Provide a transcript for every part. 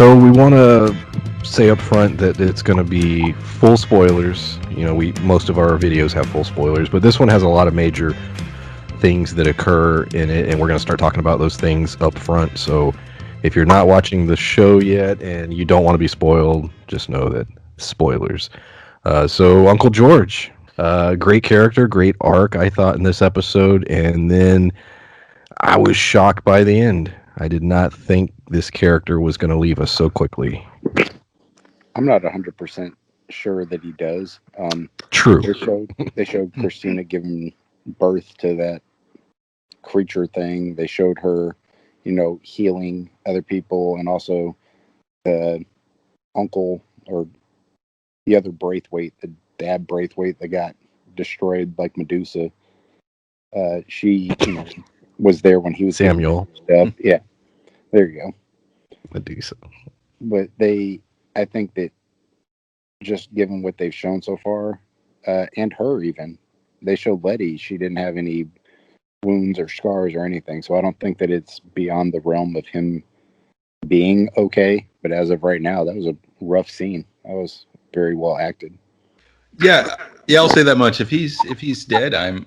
So we want to say up front that it's going to be full spoilers. You know, most of our videos have full spoilers, but this one has a lot of major things that occur in it, and we're going to start talking about those things up front. So if you're not watching the show yet and you don't want to be spoiled, just know that spoilers. So Uncle George, great character, great arc, I thought, in this episode, and then I was shocked by the end. I did not think this character was going to leave us so quickly. I'm not 100% sure that he does. True. They showed Christina giving birth to that creature thing. They showed her, healing other people, and also the uncle or the other Braithwaite, the dad Braithwaite that got destroyed like Medusa. She, was there when he was Samuel. Stuff. Yeah, there you go. Medusa. But I think that just given what they've shown so far, and her even, they showed Letty. She didn't have any wounds or scars or anything, so I don't think that it's beyond the realm of him being okay. But as of right now, that was a rough scene. That was very well acted. Yeah, I'll say that much. If he's dead, I'm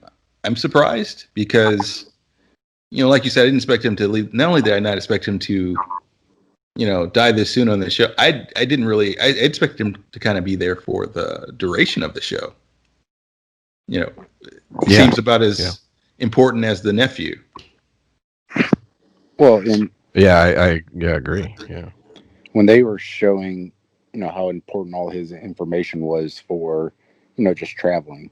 surprised because, like you said, I didn't expect him to leave. Not only did I not expect him to, die this soon on the show, I didn't really. I expected him to kind of be there for the duration of the show. He seems about as important as the nephew. Well, and I agree. Yeah. when they were showing, how important all his information was for, just traveling.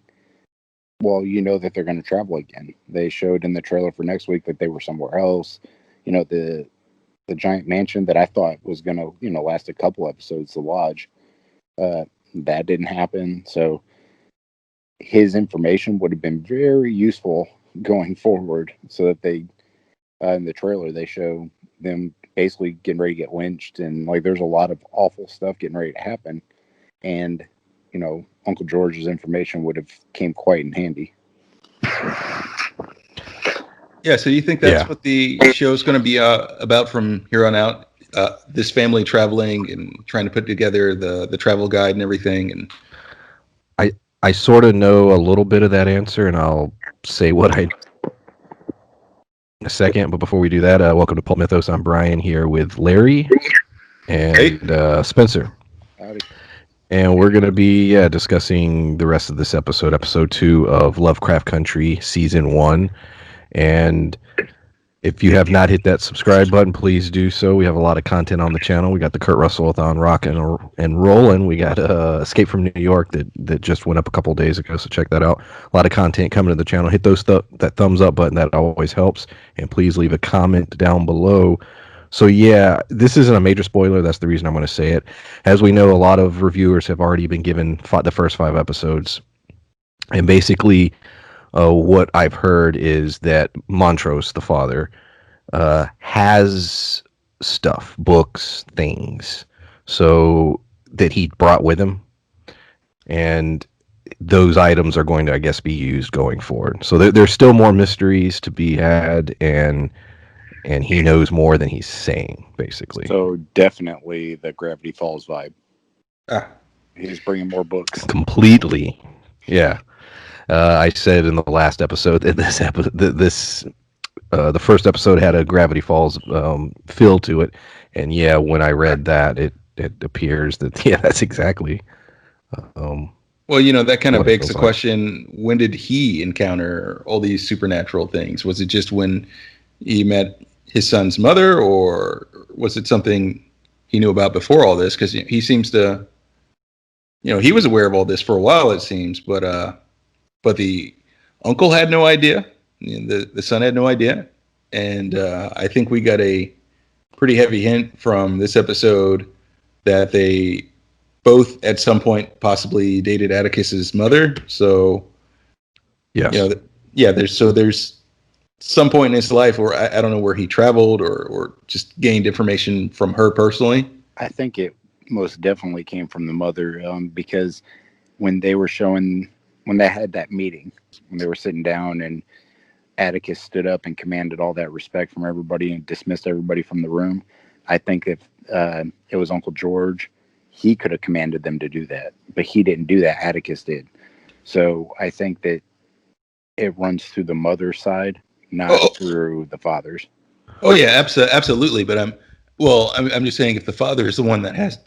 Well, that they're going to travel again. They showed in the trailer for next week that they were somewhere else. The giant mansion that I thought was going to, last a couple episodes, the lodge. That didn't happen. So his information would have been very useful going forward. So that they, in the trailer, they show them basically getting ready to get lynched, and like there's a lot of awful stuff getting ready to happen. And Uncle George's information would have came quite in handy. Yeah, so you think that's what the show is going to be about from here on out? This family traveling and trying to put together the travel guide and everything. And I sort of know a little bit of that answer, and I'll say what I in a second. But before we do that, welcome to PulpMythos. I'm Brian here with Larry and Spencer. Howdy. And we're going to be discussing the rest of this episode, episode 2 of Lovecraft Country, season 1. And if you have not hit that subscribe button, please do so. We have a lot of content on the channel. We got the Kurt Russell-a-thon rocking and rolling. We got Escape from New York that just went up a couple days ago, so check that out. A lot of content coming to the channel. Hit that thumbs up button. That always helps. And please leave a comment down below. So yeah, this isn't a major spoiler. That's the reason I'm going to say it. As we know, a lot of reviewers have already been given the first 5 episodes. And basically, what I've heard is that Montrose, the father, has stuff, books, things, so that he brought with him. And those items are going to, I guess, be used going forward. So there's still more mysteries to be had, and he knows more than he's saying, basically. So definitely the Gravity Falls vibe. He's bringing more books. Completely. Yeah. I said in the last episode that the first episode had a Gravity Falls feel to it. And yeah, when I read that, it appears that, that's exactly. Well, that kind of begs the question, when did he encounter all these supernatural things? Was it just when he met his son's mother, or was it something he knew about before all this? Because he seems to, he was aware of all this for a while, it seems, but the uncle had no idea. The son had no idea. And I think we got a pretty heavy hint from this episode that they both at some point possibly dated Atticus's mother. So, yes. There's some point in his life where I don't know where he traveled or just gained information from her personally. I think it most definitely came from the mother, because when they had that meeting, when they were sitting down and Atticus stood up and commanded all that respect from everybody and dismissed everybody from the room, I think if it was Uncle George, he could have commanded them to do that, but he didn't do that. Atticus did. So I think that it runs through the mother's side, not through the father's. Oh yeah, absolutely. But I'm just saying, if the father is the one that has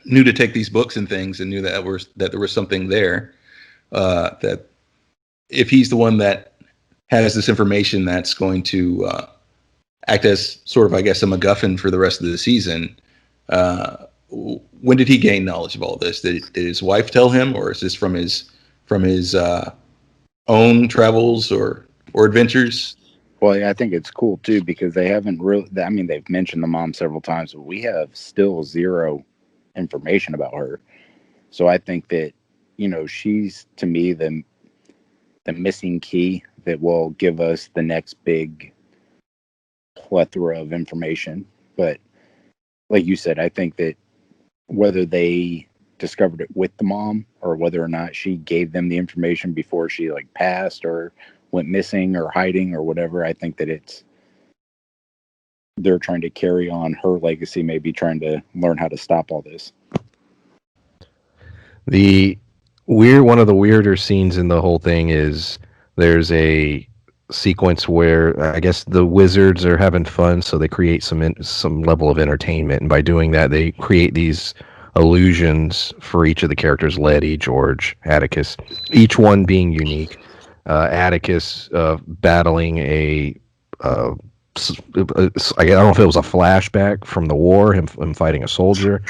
knew to take these books and things and knew that there was something there, that if he's the one that has this information that's going to act as sort of, I guess, a MacGuffin for the rest of the season, when did he gain knowledge of all this? Did his wife tell him, or is this from his own travels or adventures? Well, yeah, I think it's cool too because they haven't really. I mean, they've mentioned the mom several times, but we have still zero information about her. So I think that she's, to me, the missing key that will give us the next big plethora of information. But like you said, I think that whether they discovered it with the mom or whether or not she gave them the information before she passed or went missing or hiding or whatever, I think that they're trying to carry on her legacy, maybe trying to learn how to stop all this. One of the weirder scenes in the whole thing is there's a sequence where I guess the wizards are having fun, so they create some level of entertainment, and by doing that, they create these illusions for each of the characters: Letty, George, Atticus, each one being unique. Atticus battling I don't know if it was a flashback from the war, him fighting a soldier.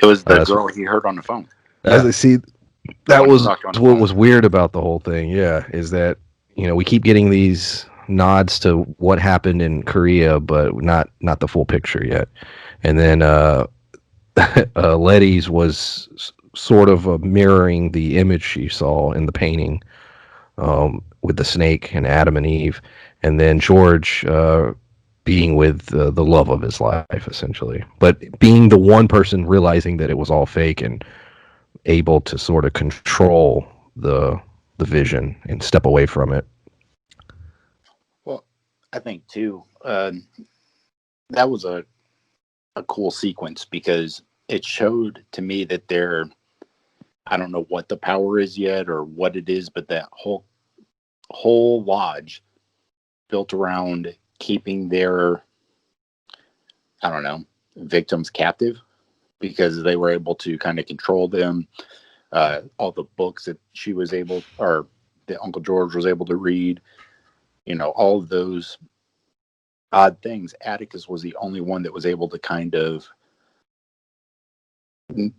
It was the girl he heard on the phone. See, that was what was weird about the whole thing. Yeah, is that we keep getting these nods to what happened in Korea, but not the full picture yet. And then Letty's was sort of mirroring the image she saw in the painting with the snake and Adam and Eve, and then George being with the love of his life, essentially, but being the one person realizing that it was all fake and able to sort of control the vision and step away from it. Well, I think too, that was a cool sequence because it showed to me that I don't know what the power is yet or what it is, but that whole lodge built around keeping their, I don't know, victims captive because they were able to kind of control them. All the books that that Uncle George was able to read, all of those odd things. Atticus was the only one that was able to kind of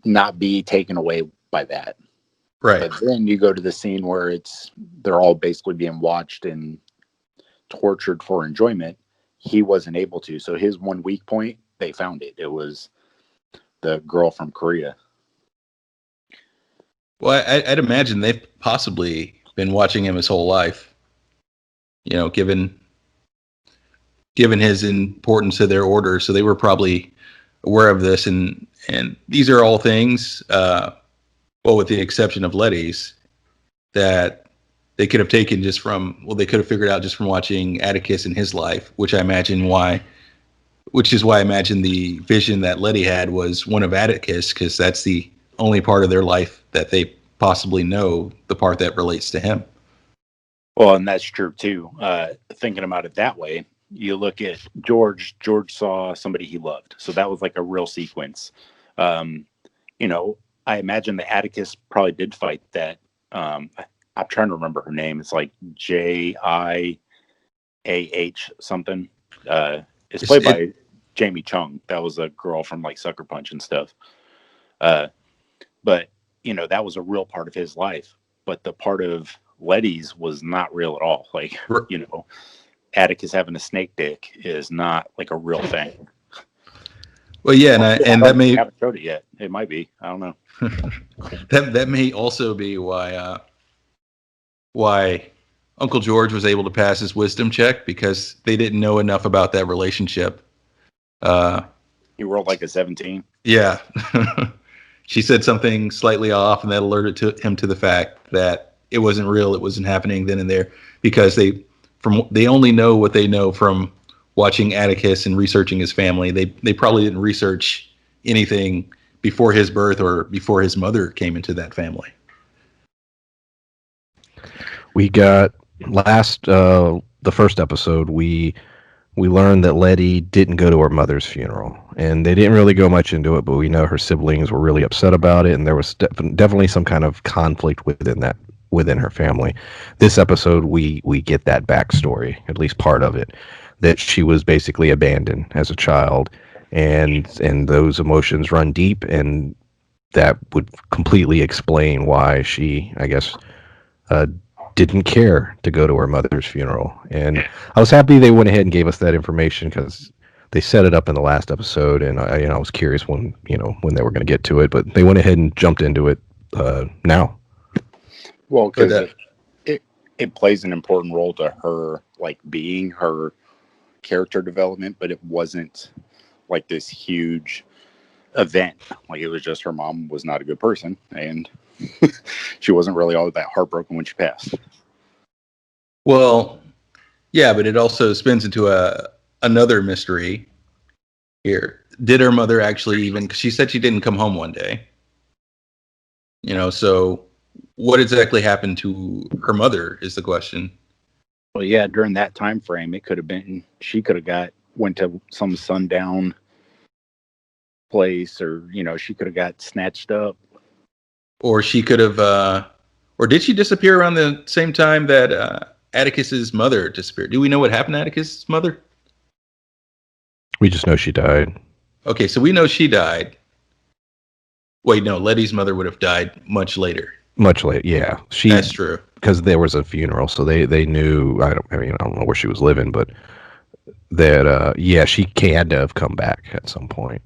not be taken away by that. Right. But then you go to the scene where they're all basically being watched and tortured for enjoyment. He wasn't able to. So his one weak point, they found it. It was the girl from Korea. Well, I'd imagine they've possibly been watching him his whole life. Given his importance to their order, so they were probably aware of this. And these are all things, with the exception of Letty's, that they could have taken they could have figured out just from watching Atticus in his life, which is why I imagine the vision that Letty had was one of Atticus, because that's the only part of their life that they possibly know, the part that relates to him. Well, and that's true too. Thinking about it that way, you look at George saw somebody he loved. So that was like a real sequence. I imagine that Atticus probably did fight that. I'm trying to remember her name. It's like Jiah something. It's played by Jamie Chung. That was a girl from Sucker Punch and stuff. But that was a real part of his life. But the part of Letty's was not real at all. Atticus having a snake dick is not a real thing. Well, yeah, and that may haven't showed it yet. It might be. I don't know. that may also be why Uncle George was able to pass his wisdom check, because they didn't know enough about that relationship. He rolled a 17. Yeah. She said something slightly off, and that alerted him to the fact that it wasn't real. It wasn't happening then and there, because they only know what they know from watching Atticus and researching his family. They probably didn't research anything before his birth or before his mother came into that family. We got the first episode. We learned that Letty didn't go to her mother's funeral, and they didn't really go much into it, but we know her siblings were really upset about it, and there was definitely some kind of conflict within her family. This episode, we get that backstory, at least part of it, that she was basically abandoned as a child, and those emotions run deep, and that would completely explain why she, I guess, didn't care to go to her mother's funeral. And I was happy they went ahead and gave us that information because they set it up in the last episode, and I was curious when they were going to get to it, but they went ahead and jumped into it now. Well, because it plays an important role to her, like being her character development, but it wasn't like this huge event. Like it was just her mom was not a good person, and she wasn't really all that heartbroken when she passed. Well, yeah, but it also spins into another mystery here. Did her mother actually even? 'Cause she said she didn't come home one day. So what exactly happened to her mother is the question. Well, yeah, during that time frame, it could have been she could have went to some sundown place, or she could have got snatched up, or she could have, or did she disappear around the same time that Atticus's mother disappeared? Do we know what happened to Atticus's mother? We just know she died. Okay, so we know she died. Wait, no, Letty's mother would have died much later. Much later, yeah. That's true. Because there was a funeral, so they knew. I don't know where she was living, but that she had to have come back at some point.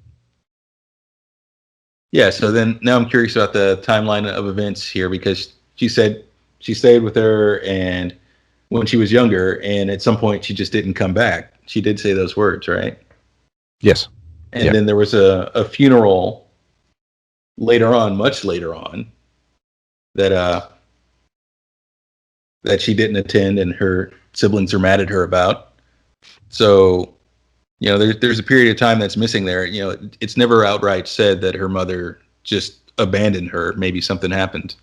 Yeah, so then now I'm curious about the timeline of events here, because she said she stayed with her and when she was younger, and at some point she just didn't come back. She did say those words, right? Yes. And then there was a funeral later on, much later on, that she didn't attend, and her siblings are mad at her about. So, there's a period of time that's missing there. It's never outright said that her mother just abandoned her. Maybe something happened.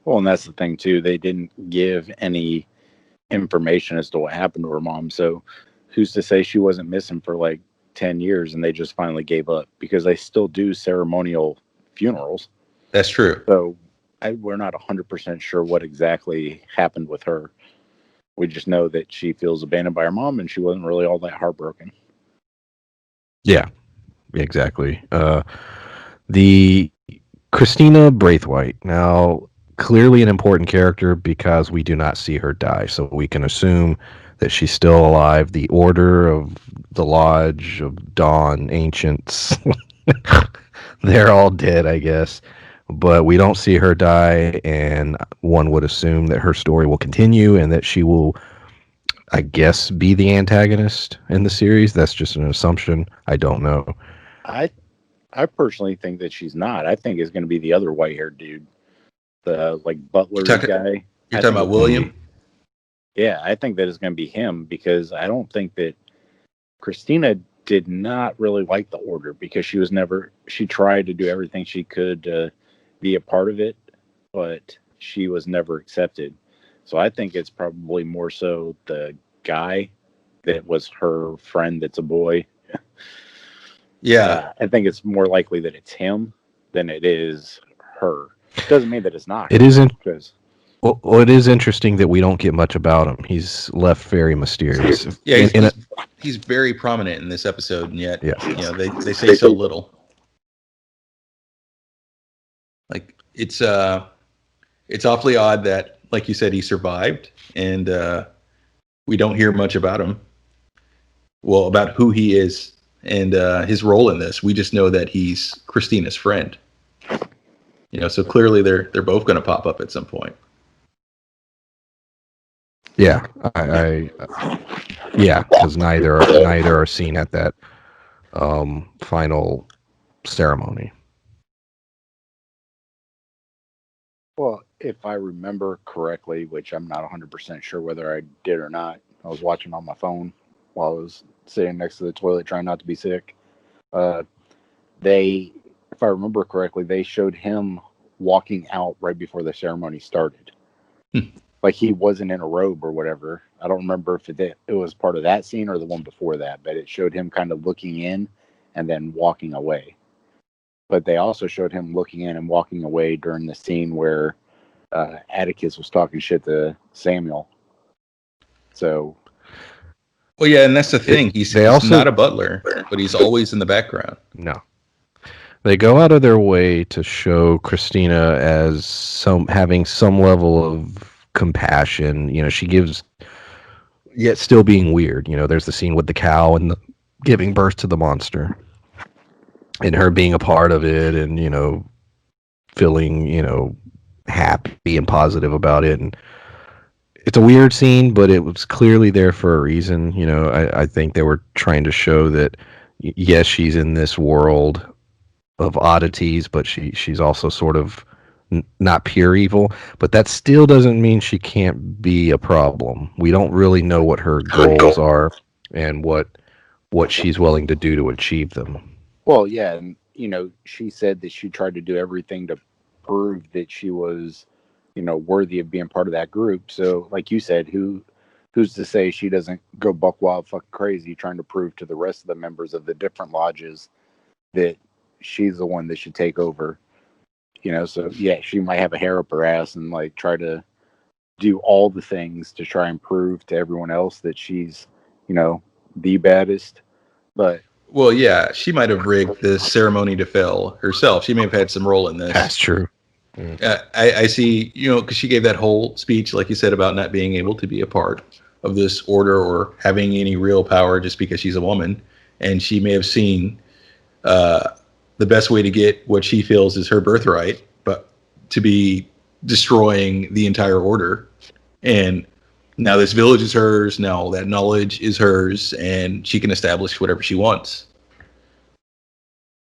Well, and that's the thing too. They didn't give any information as to what happened to her mom. So who's to say she wasn't missing for like 10 years and they just finally gave up, because they still do ceremonial funerals. That's true. So we're not 100% sure what exactly happened with her. We just know that she feels abandoned by her mom, and she wasn't really all that heartbroken. Yeah, exactly. The Christina Braithwaite, now clearly an important character because we do not see her die, so we can assume that she's still alive. The Order of the Lodge of Dawn Ancients, they're all dead, I guess. But we don't see her die, and one would assume that her story will continue and that she will, I guess, be the antagonist in the series. That's just an assumption. I don't know. I personally think that she's not. I think it's going to be the other white-haired dude, the butler guy. You're talking about William? Yeah, I think that it's going to be him, because I don't think that Christina did not really like the Order, because she tried to do everything she could to be a part of it, but she was never accepted. So I think it's probably more so the guy that was her friend that's a boy. Yeah. I think it's more likely that it's him than it is her. Doesn't mean that it's not her. It isn't. Well, it is interesting that we don't get much about him. He's left very mysterious. Yeah, he's very prominent in this episode, and yet they say so little. Like it's awfully odd that, like you said, he survived, and we don't hear much about him. Well, about who he is and his role in this. We just know that he's Christina's friend. So clearly they're both going to pop up at some point. Yeah, because neither are seen at that final ceremony. Well, if I remember correctly, which I'm not 100% sure whether I did or not, I was watching on my phone while I was sitting next to the toilet trying not to be sick. They, if I remember correctly, they showed him walking out right before the ceremony started. Like he wasn't in a robe or whatever. I don't remember if it was part of that scene or the one before that, but it showed him kind of looking in and then walking away. But they also showed him looking in and walking away during the scene where Atticus was talking shit to Samuel. So, well, yeah, and that's the thing. He's not a butler, but he's always in the background. No. They go out of their way to show Christina as having some level of compassion. You know, she gives, yet still being weird. You know, there's the scene with the cow and giving birth to the monster, and her being a part of it, and you know, feeling happy and positive about it. And it's a weird scene, but it was clearly there for a reason. You know, I think they were trying to show that yes, she's in this world of oddities, but she's also sort of not pure evil. But that still doesn't mean she can't be a problem. We don't really know what her goals are and what she's willing to do to achieve them. well, yeah, and she said that she tried to do everything to prove that she was, worthy of being part of that group. So, like you said, who's to say she doesn't go buck wild, fuck crazy, trying to prove to the rest of the members of the different lodges that she's the one that should take over. So yeah, she might have a hair up her ass and like try to do all the things to try and prove to everyone else that she's, the baddest. But well, yeah, she might have rigged the ceremony to fail herself. She may have had some role in this. That's true. I see, because she gave that whole speech, like you said, about not being able to be a part of this order or having any real power just because she's a woman. And she may have seen the best way to get what she feels is her birthright, but to be destroying the entire order. And now this village is hers. Now all that knowledge is hers, and she can establish whatever she wants.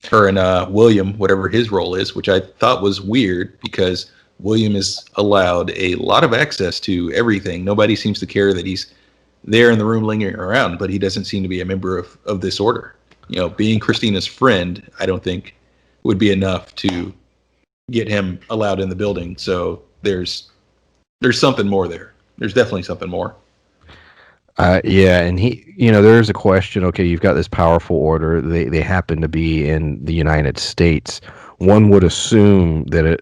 Her and William, whatever his role is, which I thought was weird because William is allowed a lot of access to everything. Nobody seems to care that he's there in the room lingering around, but he doesn't seem to be a member of this order. Being Christina's friend, I don't think would be enough to get him allowed in the building. So there's something more there. There's definitely something more. Yeah, and there's a question. Okay, you've got this powerful order. They happen to be in the United States. One would assume that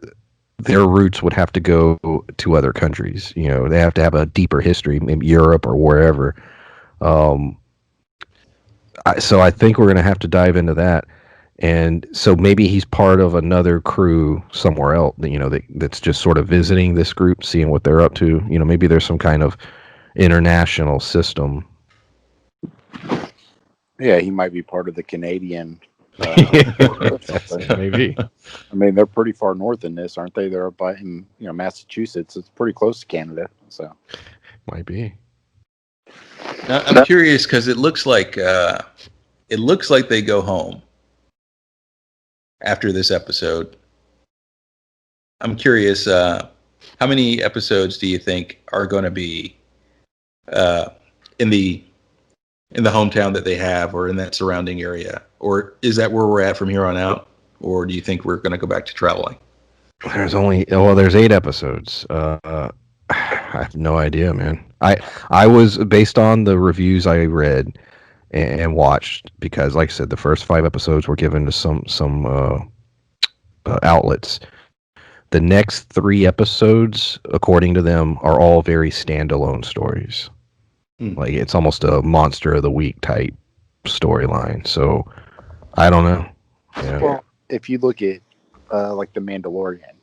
their roots would have to go to other countries. They have to have a deeper history, maybe Europe or wherever. So I think we're going to have to dive into that. And so maybe he's part of another crew somewhere else, that's just sort of visiting this group, seeing what they're up to. Maybe there's some kind of international system. Yeah, he might be part of the Canadian. Maybe. I mean, they're pretty far north in this, aren't they? They're up by in Massachusetts. It's pretty close to Canada, so might be. Now, I'm curious because it looks like they go home after this episode. I'm curious, how many episodes do you think are going to be in the hometown that they have, or in that surrounding area, or is that where we're at from here on out, or do you think we're going to go back to traveling? There's 8 episodes. I have no idea, man. I was, based on the reviews I read and watched, because like I said, the first 5 episodes were given to some outlets. The next 3 episodes, according to them, are all very standalone stories. Like it's almost a monster of the week type storyline. So I don't know. Yeah. Well, if you look at like the Mandalorian,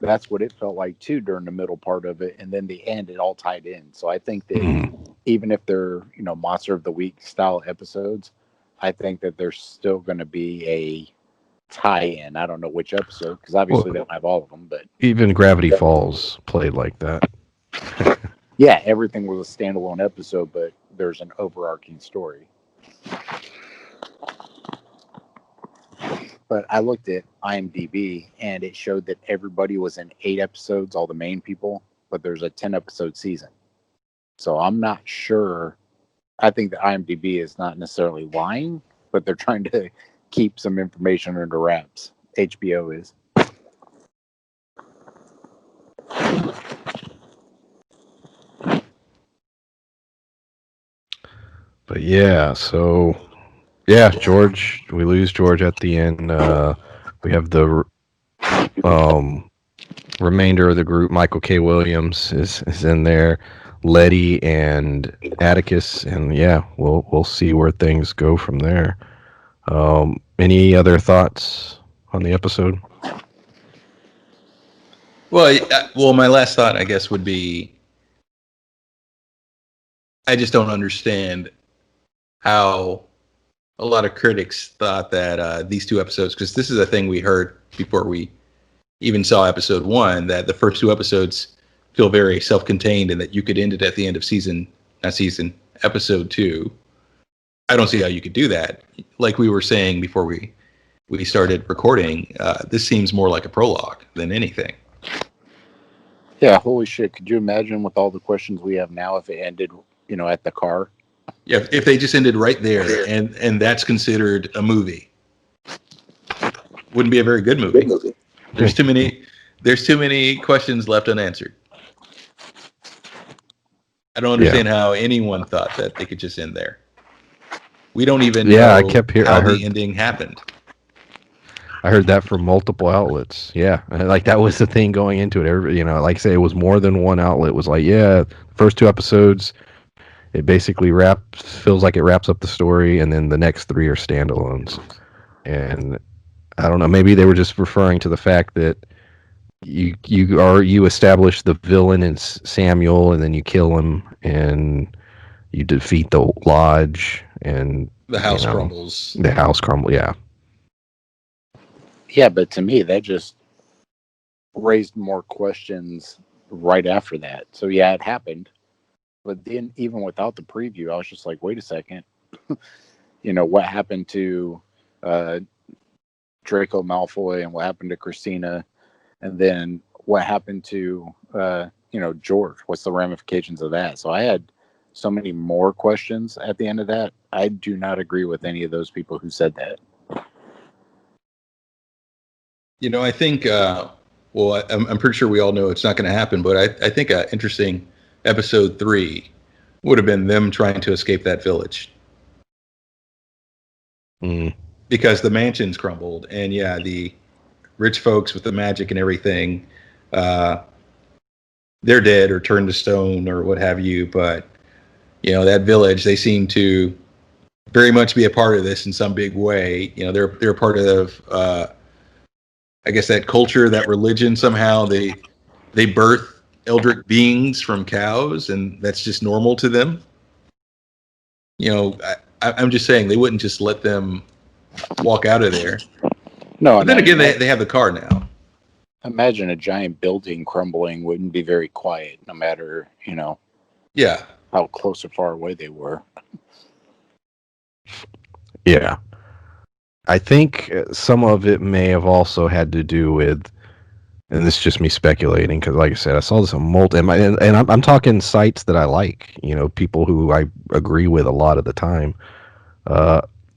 that's what it felt like too during the middle part of it, and then the end, it all tied in. So I think that even if they're monster of the week style episodes, I think that there's still going to be a tie-in. I don't know which episode, because obviously they don't have all of them, but even Gravity Falls played like that. Yeah, everything was a standalone episode, but there's an overarching story. But I looked at IMDb, and it showed that everybody was in 8 episodes, all the main people, but there's a 10-episode season. So I'm not sure I think the IMDb is not necessarily lying, but they're trying to keep some information under wraps. HBO is. But yeah, so yeah, George, we lose George at the end. We have the remainder of the group. Michael K. Williams is in there, Letty and Atticus, and yeah, we'll see where things go from there. Any other thoughts on the episode? Well, my last thought, I guess, would be I just don't understand how a lot of critics thought that these two episodes, because this is a thing we heard before we even saw episode one, that the first two episodes feel very self-contained and that you could end it at the end of episode two. I don't see how you could do that. Like we were saying before we started recording, this seems more like a prologue than anything. Yeah, holy shit. Could you imagine with all the questions we have now if it ended, at the car? Yeah, if they just ended right there and that's considered a movie. Wouldn't be a very good movie. There's too many questions left unanswered. I don't understand how anyone thought that they could just end there. We don't even know how the ending happened. I heard that from multiple outlets. Yeah, like that was the thing going into it. Like I say, it was more than one outlet. It was like, yeah, first two episodes, it basically feels like it wraps up the story, and then the next three are standalones. And I don't know, maybe they were just referring to the fact that you establish the villain in Samuel, and then you kill him, and you defeat the lodge, and the house crumbles. The house crumbles, yeah. Yeah, but to me, that just raised more questions right after that. So yeah, it happened. But then even without the preview, I was just like, wait a second. What happened to Draco Malfoy and what happened to Christina? And then what happened to, George? What's the ramifications of that? So I had so many more questions at the end of that. I do not agree with any of those people who said that. I think, I'm pretty sure we all know it's not going to happen, but I think an interesting episode 3 would have been them trying to escape that village. Because the mansion's crumbled, and yeah, the rich folks with the magic and everything, they're dead or turned to stone or what have you, but, that village, they seem to very much be a part of this in some big way. They're a part of... I guess that culture, that religion, somehow they birth eldritch beings from cows, and that's just normal to them. I'm just saying they wouldn't just let them walk out of there. No, but then again, they have the car now. Imagine a giant building crumbling wouldn't be very quiet, no matter how close or far away they were. Yeah. I think some of it may have also had to do with, and this is just me speculating, because like I said, I saw this on and I'm talking sites that I like, people who I agree with a lot of the time.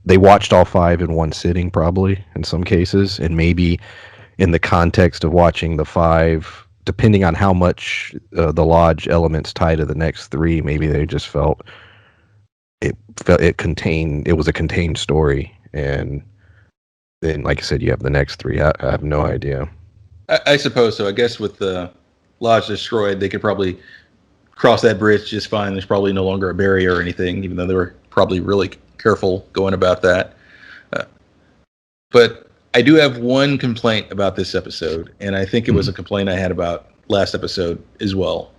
They watched all 5 in one sitting, probably, in some cases, and maybe in the context of watching the 5, depending on how much the lodge elements tie to the next 3, maybe they just felt it was a contained story, and then, like I said, you have the next 3. I have no idea. I suppose so. I guess with the lodge destroyed, they could probably cross that bridge just fine. There's probably no longer a barrier or anything, even though they were probably really careful going about that. But I do have one complaint about this episode, and I think it was a complaint I had about last episode as well.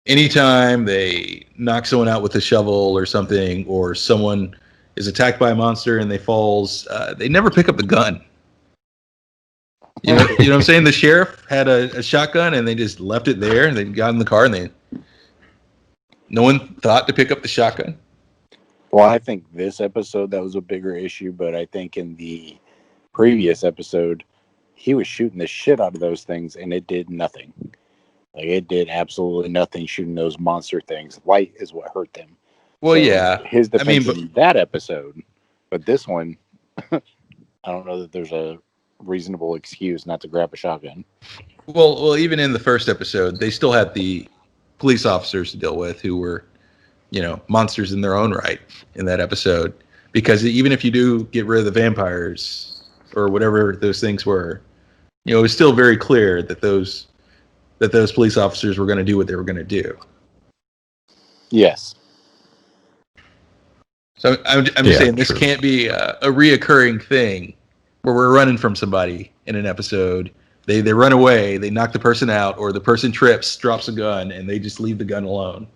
Anytime they knock someone out with a shovel or something, or someone is attacked by a monster and they falls, they never pick up the gun. You know what I'm saying? The sheriff had a shotgun and they just left it there, and they got in the car and no one thought to pick up the shotgun. Well, I think this episode that was a bigger issue, but I think in the previous episode, he was shooting the shit out of those things and it did nothing. Like, it did absolutely nothing shooting those monster things. Light is what hurt them. Well, yeah. His defense but in that episode, but this one, I don't know that there's a reasonable excuse not to grab a shotgun. well, even in the first episode, they still had the police officers to deal with who were, monsters in their own right in that episode. Because even if you do get rid of the vampires or whatever those things were, it was still very clear that those police officers were going to do what they were going to do. Yes. So I'm just saying this can't be a reoccurring thing where we're running from somebody in an episode. They run away, they knock the person out, or the person trips, drops a gun, and they just leave the gun alone.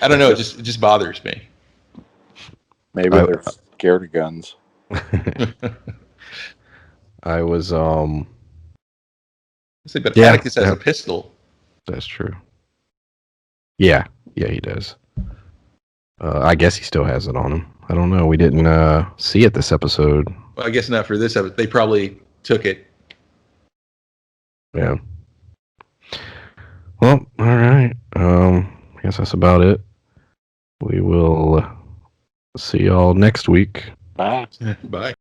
I don't know. It just bothers me. Maybe they're scared of guns. I was but Atticus has a pistol. That's true. Yeah, he does. I guess he still has it on him. I don't know. We didn't see it this episode. Well, I guess not for this episode. They probably took it. Yeah. Well, all right. I guess that's about it. We will see y'all next week. Bye. Bye.